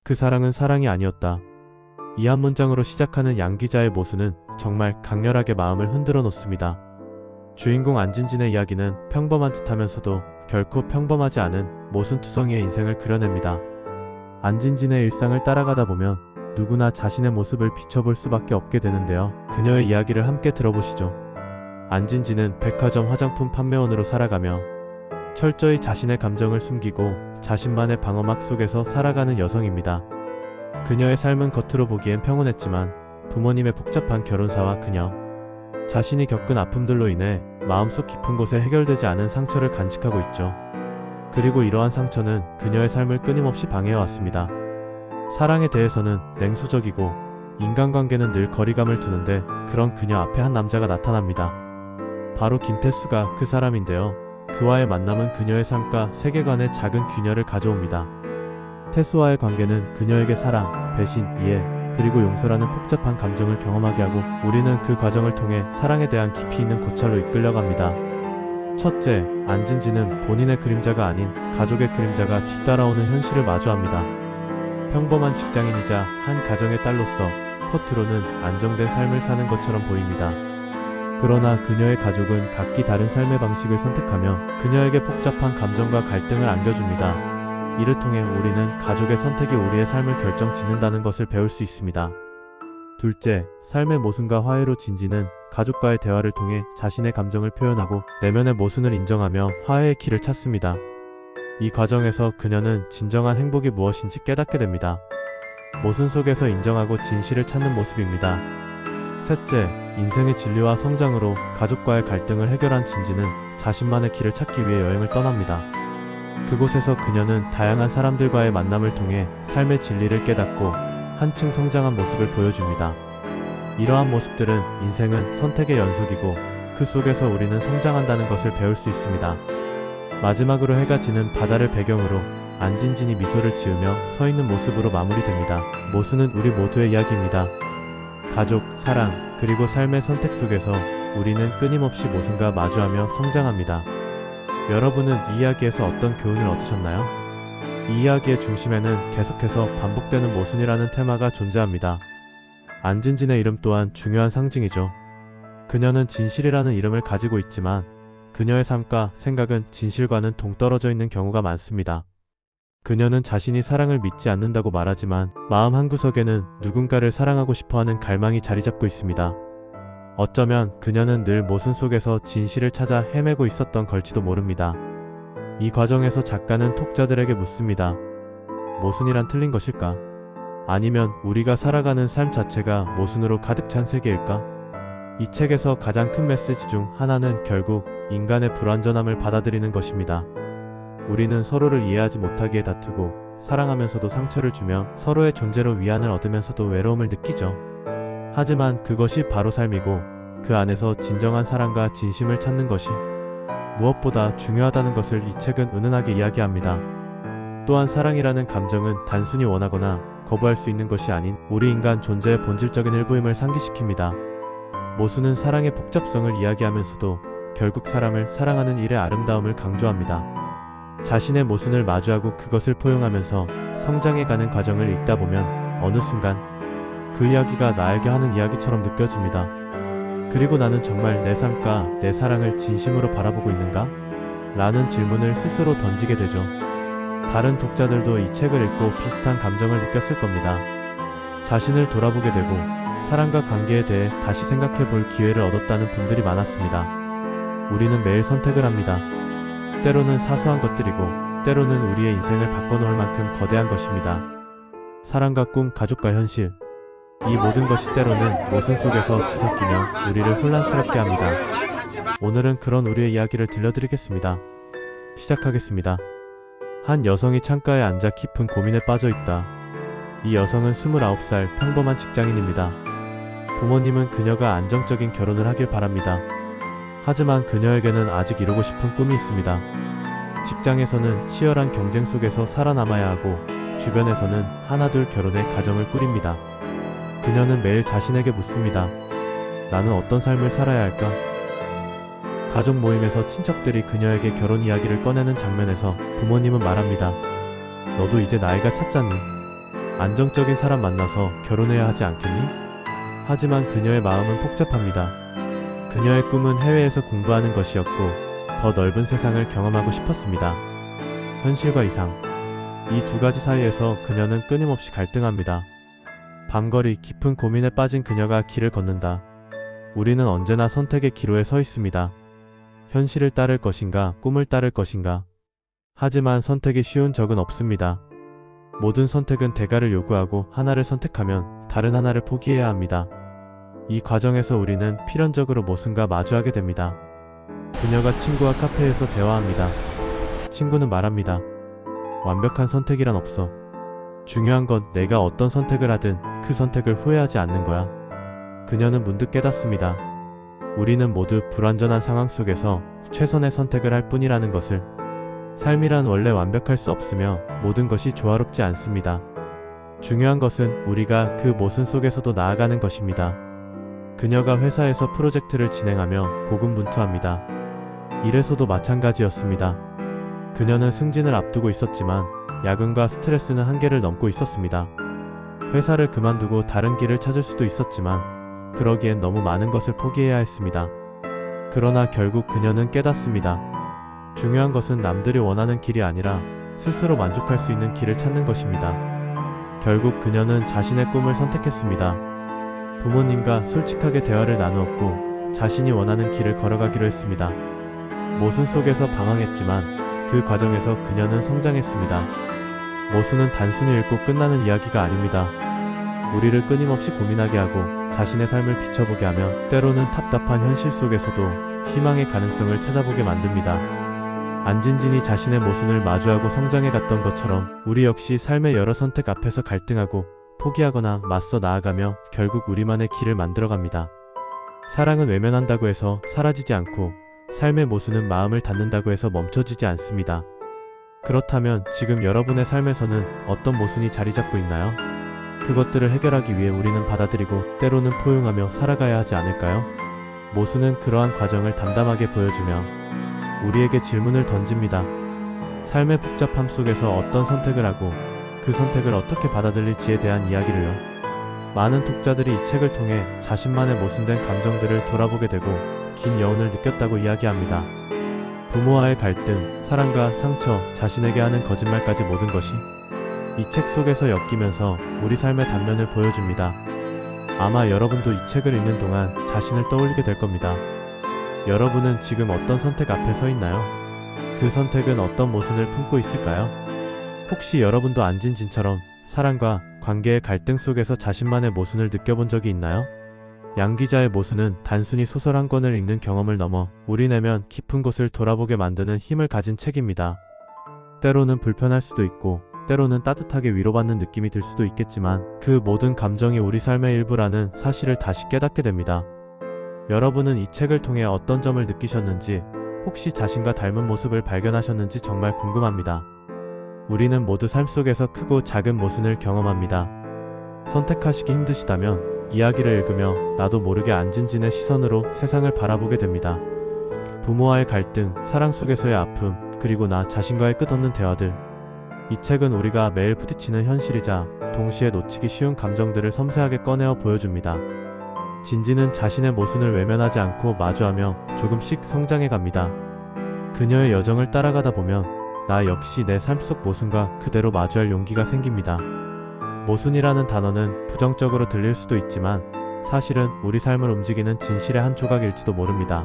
그 사랑은 사랑이 아니었다. 이 한 문장으로 시작하는 양 기자의 모순은 정말 강렬하게 마음을 흔들어 놓습니다. 주인공 안진진의 이야기는 평범한 듯하면서도 결코 평범하지 않은 모순투성이의 인생을 그려냅니다. 안진진의 일상을 따라가다 보면 누구나 자신의 모습을 비춰볼 수밖에 없게 되는데요. 그녀의 이야기를 함께 들어보시죠. 안진진은 백화점 화장품 판매원으로 살아가며 철저히 자신의 감정을 숨기고 자신만의 방어막 속에서 살아가는 여성입니다. 그녀의 삶은 겉으로 보기엔 평온했지만 부모님의 복잡한 결혼사와 그녀 자신이 겪은 아픔들로 인해 마음속 깊은 곳에 해결되지 않은 상처를 간직하고 있죠. 그리고 이러한 상처는 그녀의 삶을 끊임없이 방해해왔습니다. 사랑에 대해서는 냉소적이고 인간관계는 늘 거리감을 두는데 그런 그녀 앞에 한 남자가 나타납니다. 바로 김태수가 그 사람인데요. 그와의 만남은 그녀의 삶과 세계관에 작은 균열을 가져옵니다. 태수와의 관계는 그녀에게 사랑, 배신, 이해, 그리고 용서라는 복잡한 감정을 경험하게 하고 우리는 그 과정을 통해 사랑에 대한 깊이 있는 고찰로 이끌려갑니다. 첫째, 안진진은 본인의 그림자가 아닌 가족의 그림자가 뒤따라오는 현실을 마주합니다. 평범한 직장인이자 한 가정의 딸로서 겉으로는 안정된 삶을 사는 것처럼 보입니다. 그러나 그녀의 가족은 각기 다른 삶의 방식을 선택하며 그녀에게 복잡한 감정과 갈등을 안겨줍니다. 이를 통해 우리는 가족의 선택이 우리의 삶을 결정짓는다는 것을 배울 수 있습니다. 둘째, 삶의 모순과 화해로 진진은 가족과의 대화를 통해 자신의 감정을 표현하고 내면의 모순을 인정하며 화해의 길을 찾습니다. 이 과정에서 그녀는 진정한 행복이 무엇인지 깨닫게 됩니다. 모순 속에서 인정하고 진실을 찾는 모습입니다. 셋째, 인생의 진리와 성장으로 가족과의 갈등을 해결한 진진은 자신만의 길을 찾기 위해 여행을 떠납니다. 그곳에서 그녀는 다양한 사람들과의 만남을 통해 삶의 진리를 깨닫고 한층 성장한 모습을 보여줍니다. 이러한 모습들은 인생은 선택의 연속이고 그 속에서 우리는 성장한다는 것을 배울 수 있습니다. 마지막으로 해가 지는 바다를 배경으로 안진진이 미소를 지으며 서 있는 모습으로 마무리됩니다. 모순은 우리 모두의 이야기입니다. 가족, 사랑, 그리고 삶의 선택 속에서 우리는 끊임없이 모순과 마주하며 성장합니다. 여러분은 이 이야기에서 어떤 교훈을 얻으셨나요? 이 이야기의 중심에는 계속해서 반복되는 모순이라는 테마가 존재합니다. 안진진의 이름 또한 중요한 상징이죠. 그녀는 진실이라는 이름을 가지고 있지만 그녀의 삶과 생각은 진실과는 동떨어져 있는 경우가 많습니다. 그녀는 자신이 사랑을 믿지 않는다고 말하지만 마음 한구석에는 누군가를 사랑하고 싶어하는 갈망이 자리잡고 있습니다. 어쩌면 그녀는 늘 모순 속에서 진실을 찾아 헤매고 있었던 걸지도 모릅니다. 이 과정에서 작가는 독자들에게 묻습니다. 모순이란 틀린 것일까? 아니면 우리가 살아가는 삶 자체가 모순으로 가득 찬 세계일까? 이 책에서 가장 큰 메시지 중 하나는 결국 인간의 불완전함을 받아들이는 것입니다. 우리는 서로를 이해하지 못하기에 다투고 사랑하면서도 상처를 주며 서로의 존재로 위안을 얻으면서도 외로움을 느끼죠. 하지만 그것이 바로 삶이고 그 안에서 진정한 사랑과 진심을 찾는 것이 무엇보다 중요하다는 것을 이 책은 은은하게 이야기합니다. 또한 사랑이라는 감정은 단순히 원하거나 거부할 수 있는 것이 아닌 우리 인간 존재의 본질적인 일부임을 상기시킵니다. 모순은 사랑의 복잡성을 이야기하면서도 결국 사람을 사랑하는 일의 아름다움을 강조합니다. 자신의 모순을 마주하고 그것을 포용하면서 성장해가는 과정을 읽다 보면 어느 순간 그 이야기가 나에게 하는 이야기처럼 느껴집니다. 그리고 나는 정말 내 삶과 내 사랑을 진심으로 바라보고 있는가? 라는 질문을 스스로 던지게 되죠. 다른 독자들도 이 책을 읽고 비슷한 감정을 느꼈을 겁니다. 자신을 돌아보게 되고 사랑과 관계에 대해 다시 생각해 볼 기회를 얻었다는 분들이 많았습니다. 우리는 매일 선택을 합니다. 때로는 사소한 것들이고 때로는 우리의 인생을 바꿔놓을 만큼 거대한 것입니다. 사랑과 꿈, 가족과 현실, 이 모든 것이 때로는 모순 속에서 뒤섞이며 우리를 혼란스럽게 합니다. 오늘은 그런 우리의 이야기를 들려드리겠습니다. 시작하겠습니다. 한 여성이 창가에 앉아 깊은 고민에 빠져 있다. 이 여성은 29살 평범한 직장인입니다. 부모님은 그녀가 안정적인 결혼을 하길 바랍니다. 하지만 그녀에게는 아직 이루고 싶은 꿈이 있습니다. 직장에서는 치열한 경쟁 속에서 살아남아야 하고 주변에서는 하나둘 결혼해 가정을 꾸립니다. 그녀는 매일 자신에게 묻습니다. 나는 어떤 삶을 살아야 할까? 가족 모임에서 친척들이 그녀에게 결혼 이야기를 꺼내는 장면에서 부모님은 말합니다. 너도 이제 나이가 찼잖니? 안정적인 사람 만나서 결혼해야 하지 않겠니? 하지만 그녀의 마음은 복잡합니다. 그녀의 꿈은 해외에서 공부하는 것이었고 더 넓은 세상을 경험하고 싶었습니다. 현실과 이상, 이 두 가지 사이에서 그녀는 끊임없이 갈등합니다. 밤거리 깊은 고민에 빠진 그녀가 길을 걷는다. 우리는 언제나 선택의 기로에 서 있습니다. 현실을 따를 것인가, 꿈을 따를 것인가. 하지만 선택이 쉬운 적은 없습니다. 모든 선택은 대가를 요구하고 하나를 선택하면 다른 하나를 포기해야 합니다. 이 과정에서 우리는 필연적으로 모순과 마주하게 됩니다. 그녀가 친구와 카페에서 대화합니다. 친구는 말합니다. 완벽한 선택이란 없어. 중요한 건 내가 어떤 선택을 하든 그 선택을 후회하지 않는 거야. 그녀는 문득 깨닫습니다. 우리는 모두 불완전한 상황 속에서 최선의 선택을 할 뿐이라는 것을. 삶이란 원래 완벽할 수 없으며 모든 것이 조화롭지 않습니다. 중요한 것은 우리가 그 모순 속에서도 나아가는 것입니다. 그녀가 회사에서 프로젝트를 진행하며 고군분투합니다. 일에서도 마찬가지였습니다. 그녀는 승진을 앞두고 있었지만 야근과 스트레스는 한계를 넘고 있었습니다. 회사를 그만두고 다른 길을 찾을 수도 있었지만 그러기엔 너무 많은 것을 포기해야 했습니다. 그러나 결국 그녀는 깨닫습니다. 중요한 것은 남들이 원하는 길이 아니라 스스로 만족할 수 있는 길을 찾는 것입니다. 결국 그녀는 자신의 꿈을 선택했습니다. 부모님과 솔직하게 대화를 나누었고 자신이 원하는 길을 걸어가기로 했습니다. 모순 속에서 방황했지만 그 과정에서 그녀는 성장했습니다. 모순은 단순히 읽고 끝나는 이야기가 아닙니다. 우리를 끊임없이 고민하게 하고 자신의 삶을 비춰보게 하며 때로는 답답한 현실 속에서도 희망의 가능성을 찾아보게 만듭니다. 안진진이 자신의 모순을 마주하고 성장해 갔던 것처럼 우리 역시 삶의 여러 선택 앞에서 갈등하고 포기하거나 맞서 나아가며 결국 우리만의 길을 만들어갑니다. 사랑은 외면한다고 해서 사라지지 않고 삶의 모순은 마음을 닫는다고 해서 멈춰지지 않습니다. 그렇다면 지금 여러분의 삶에서는 어떤 모순이 자리 잡고 있나요? 그것들을 해결하기 위해 우리는 받아들이고 때로는 포용하며 살아가야 하지 않을까요? 모순은 그러한 과정을 담담하게 보여주며 우리에게 질문을 던집니다. 삶의 복잡함 속에서 어떤 선택을 하고 그 선택을 어떻게 받아들일지에 대한 이야기를요. 많은 독자들이 이 책을 통해 자신만의 모순된 감정들을 돌아보게 되고 긴 여운을 느꼈다고 이야기합니다. 부모와의 갈등, 사랑과 상처, 자신에게 하는 거짓말까지 모든 것이 이 책 속에서 엮이면서 우리 삶의 단면을 보여줍니다. 아마 여러분도 이 책을 읽는 동안 자신을 떠올리게 될 겁니다. 여러분은 지금 어떤 선택 앞에 서 있나요? 그 선택은 어떤 모순을 품고 있을까요? 혹시 여러분도 안진진처럼 사랑과 관계의 갈등 속에서 자신만의 모순을 느껴본 적이 있나요? 양 기자의 모순은 단순히 소설 한 권을 읽는 경험을 넘어 우리 내면 깊은 곳을 돌아보게 만드는 힘을 가진 책입니다. 때로는 불편할 수도 있고 때로는 따뜻하게 위로받는 느낌이 들 수도 있겠지만 그 모든 감정이 우리 삶의 일부라는 사실을 다시 깨닫게 됩니다. 여러분은 이 책을 통해 어떤 점을 느끼셨는지, 혹시 자신과 닮은 모습을 발견하셨는지 정말 궁금합니다. 우리는 모두 삶 속에서 크고 작은 모순을 경험합니다. 선택하시기 힘드시다면 이야기를 읽으며 나도 모르게 안진진의 시선으로 세상을 바라보게 됩니다. 부모와의 갈등, 사랑 속에서의 아픔, 그리고 나 자신과의 끝없는 대화들. 이 책은 우리가 매일 부딪히는 현실이자 동시에 놓치기 쉬운 감정들을 섬세하게 꺼내어 보여줍니다. 진진은 자신의 모순을 외면하지 않고 마주하며 조금씩 성장해 갑니다. 그녀의 여정을 따라가다 보면 나 역시 내 삶 속 모순과 그대로 마주할 용기가 생깁니다. 모순이라는 단어는 부정적으로 들릴 수도 있지만 사실은 우리 삶을 움직이는 진실의 한 조각일지도 모릅니다.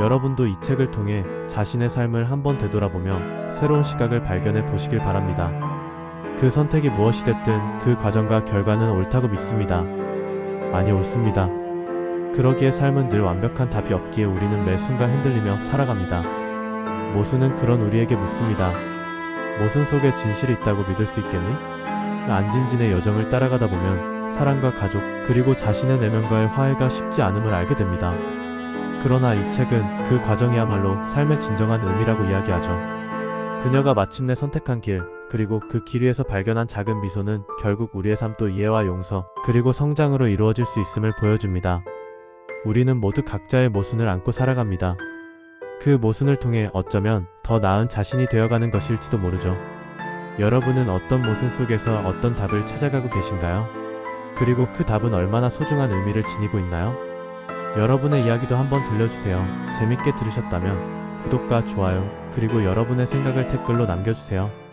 여러분도 이 책을 통해 자신의 삶을 한번 되돌아보며 새로운 시각을 발견해 보시길 바랍니다. 그 선택이 무엇이 됐든 그 과정과 결과는 옳다고 믿습니다. 아니, 옳습니다. 그러기에 삶은 늘 완벽한 답이 없기에 우리는 매 순간 흔들리며 살아갑니다. 모순은 그런 우리에게 묻습니다. 모순 속에 진실이 있다고 믿을 수 있겠니? 안진진의 여정을 따라가다 보면 사랑과 가족, 그리고 자신의 내면과의 화해가 쉽지 않음을 알게 됩니다. 그러나 이 책은 그 과정이야말로 삶의 진정한 의미라고 이야기하죠. 그녀가 마침내 선택한 길, 그리고 그 길 위에서 발견한 작은 미소는 결국 우리의 삶도 이해와 용서, 그리고 성장으로 이루어질 수 있음을 보여줍니다. 우리는 모두 각자의 모순을 안고 살아갑니다. 그 모순을 통해 어쩌면 더 나은 자신이 되어가는 것일지도 모르죠. 여러분은 어떤 모순 속에서 어떤 답을 찾아가고 계신가요? 그리고 그 답은 얼마나 소중한 의미를 지니고 있나요? 여러분의 이야기도 한번 들려주세요. 재밌게 들으셨다면 구독과 좋아요, 그리고 여러분의 생각을 댓글로 남겨주세요.